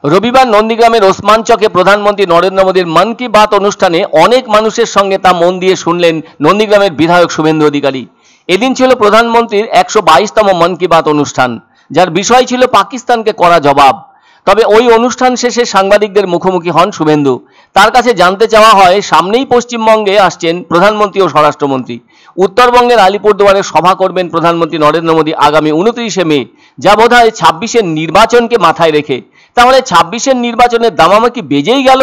রবিবার নন্দীগ্রামের ওসমান চকে প্রধানমন্ত্রী নরেন্দ্র মোদীর মন কি বাত অনুষ্ঠানে অনেক মানুষের সঙ্গে তা মন দিয়ে শুনলেন নন্দীগ্রামের বিধায়ক শুভেন্দু অধিকারী। এদিন ছিল প্রধানমন্ত্রীর 122তম মন কি বাত অনুষ্ঠান, যার বিষয় ছিল পাকিস্তানকে করা জবাব। তবে ওই অনুষ্ঠান শেষে সাংবাদিকদের মুখোমুখি হন শুভেন্দু। তার কাছে জানতে চাওয়া হয়, সামনেই পশ্চিমবঙ্গে আসছেন প্রধানমন্ত্রী ও স্বরাষ্ট্রমন্ত্রী। উত্তরবঙ্গের আলিপুরদুয়ারে সভা করবেন প্রধানমন্ত্রী নরেন্দ্র মোদী আগামী 29শে মে, যা বোধহয় 26-এর নির্বাচনকে মাথায় রেখে। তাহলে 26-এর নির্বাচনের দামামা কি বেজেই গেল?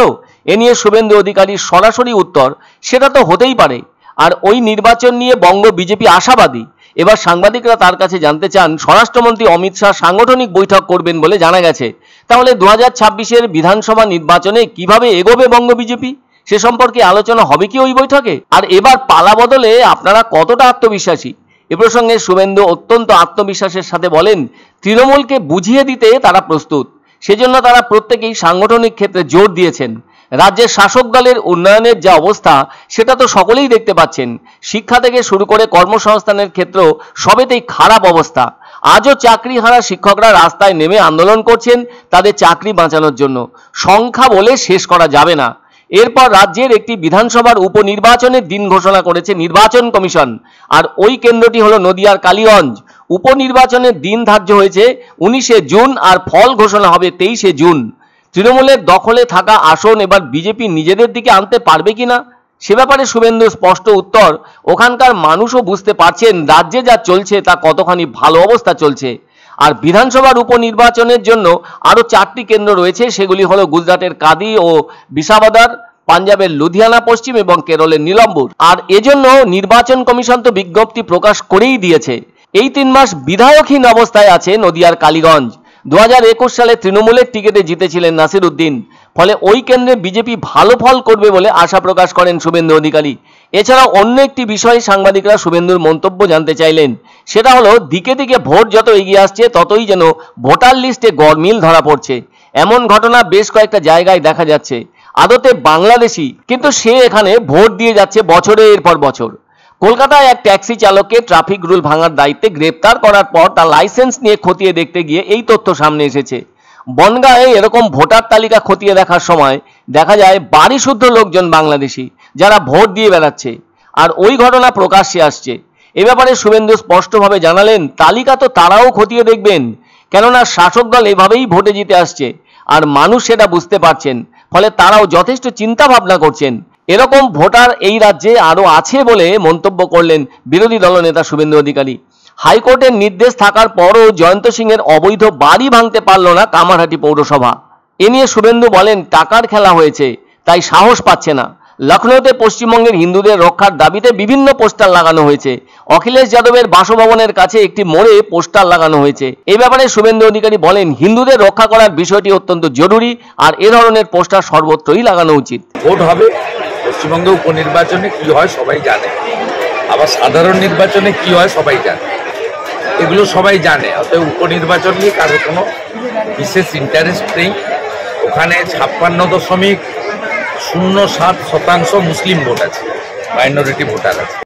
এ নিয়ে শুভেন্দু অধিকারীর সরাসরি উত্তর, সেটা তো হতেই পারে। আর ওই নির্বাচন নিয়ে বঙ্গ বিজেপি আশাবাদী। এবার সাংবাদিকরা তার কাছে জানতে চান, স্বরাষ্ট্রমন্ত্রী অমিত শাহ সাংগঠনিক বৈঠক করবেন বলে জানা গেছে। তাহলে 2026-এর বিধানসভা নির্বাচনে কিভাবে এগোবে বঙ্গ বিজেপি, সে সম্পর্কে আলোচনা হবে কি ওই বৈঠকে? আর এবার পালা বদলে আপনারা কতটা আত্মবিশ্বাসী? এ প্রসঙ্গে শুভেন্দু অত্যন্ত আত্মবিশ্বাসের সাথে বলেন, তৃণমূলকে বুঝিয়ে দিতে তারা প্রস্তুত। সেজন্য তারা প্রত্যেকেই সাংগঠনিক ক্ষেত্রে জোর দিয়েছেন। রাজ্যের শাসক দলের উন্নয়নের যা অবস্থা, সেটা তো সকলেই দেখতে পাচ্ছেন। শিক্ষা থেকে শুরু করে কর্মসংস্থানের ক্ষেত্রেও সবেতেই খারাপ অবস্থা। আজও চাকরিহারা শিক্ষকরা রাস্তায় নেমে আন্দোলন করছেন তাদের চাকরি বাঁচানোর জন্য। সংখ্যা বলে শেষ করা যাবে না। এরপর রাজ্যের একটি বিধানসভার উপনির্বাচনের দিন ঘোষণা করেছে নির্বাচন কমিশন, আর ওই কেন্দ্রটি হলো নদিয়ার কালীগঞ্জ। উপনির্বাচনের দিন ধার্য হয়েছে 19শে জুন, আর ফল ঘোষণা হবে 23শে জুন। তৃণমূলের দখলে থাকা আসন এবার বিজেপি নিজেদের দিকে আনতে পারবে কিনা, সে ব্যাপারে শুভেন্দুর স্পষ্ট উত্তর, ওখানকার মানুষও বুঝতে পারছেন রাজ্যে যা চলছে তা কতখানি ভালো অবস্থা চলছে। আর বিধানসভার উপনির্বাচনের জন্য আরও 4টি কেন্দ্র রয়েছে, সেগুলি হলো গুজরাটের কাদি ও বিসাবদার, পাঞ্জাবের লুধিয়ানা পশ্চিম এবং কেরলের নীলম্বুর। আর এজন্য নির্বাচন কমিশন তো বিজ্ঞপ্তি প্রকাশ করেই দিয়েছে। এই 3 মাস বিধায়কহীন অবস্থায় আছে নদিয়ার কালীগঞ্জ। 2021 সালে তৃণমূলের টিকিটে জিতেছিলেন নাসির উদ্দিন। ফলে ওই কেন্দ্রে বিজেপি ভালো ফল করবে বলে আশা প্রকাশ করেন শুভেন্দু অধিকারী। এছাড়াও অন্য একটি বিষয়ে সাংবাদিকরা শুভেন্দুর মন্তব্য জানতে চাইলেন। সেটা হলো, দিকে দিকে ভোট যত এগিয়ে আসছে ততই যেন ভোটার লিস্টে গরমিল ধরা পড়ছে। এমন ঘটনা বেশ কয়েকটা জায়গায় দেখা যাচ্ছে। আদতে বাংলাদেশি, কিন্তু সে এখানে ভোট দিয়ে যাচ্ছে বছরের পর বছর। কলকাতায় এক ট্যাক্সি চালককে ট্রাফিক রুল ভাঙার দায়িত্বে গ্রেপ্তার করার পর তার লাইসেন্স নিয়ে খতিয়ে দেখতে গিয়ে এই তথ্য সামনে এসেছে। বনগাঁয়ে এরকম ভোটার তালিকা খতিয়ে দেখার সময় দেখা যায় বাড়ি শুদ্ধ লোকজন বাংলাদেশি, যারা ভোট দিয়ে বেড়াচ্ছে। আর ওই ঘটনা প্রকাশ্যে আসছে। এ ব্যাপারে শুভেন্দু স্পষ্টভাবে জানালেন, তালিকা তো তারাও খতিয়ে দেখবেন, কেননা শাসক দল এভাবেই ভোটে জিতে আসছে, আর মানুষ সেটা বুঝতে পারছেন। ফলে তারাও যথেষ্ট চিন্তা ভাবনা করছেন। এরকম ভোটার এই রাজ্যে আরও আছে বলে মন্তব্য করলেন বিরোধী দলনেতা শুভেন্দু অধিকারী। হাইকোর্টের নির্দেশ থাকার পরও জয়ন্ত সিংয়ের অবৈধ বাড়ি ভাঙতে পারল না কামারহাটি পৌরসভা। এ নিয়ে শুভেন্দু বলেন, টাকার খেলা হয়েছে, তাই সাহস পাচ্ছে না। লখনৌতে পশ্চিমবঙ্গের হিন্দুদের রক্ষার দাবিতে বিভিন্ন পোস্টার লাগানো হয়েছে। অখিলেশ যাদবের বাসভবনের কাছে একটি মোড়ে পোস্টার লাগানো হয়েছে। এই ব্যাপারে শুভেন্দু অধিকারী বলেন, হিন্দুদের রক্ষা করার বিষয়টি অত্যন্ত জরুরি, আর এ ধরনের পোস্টার সর্বত্রই লাগানো উচিত। ভোট হবে, পশ্চিমবঙ্গে উপনির্বাচনে কি হয় সবাই জানে, আবার সাধারণ নির্বাচনে কি হয় সবাই জানে, এগুলো সবাই জানে। অতএব উপনির্বাচন নিয়ে কারো কোনো বিশেষ ইন্টারেস্ট নেই। ওখানে 56.07% মুসলিম ভোট আছে, মাইনরিটি ভোটার আছে।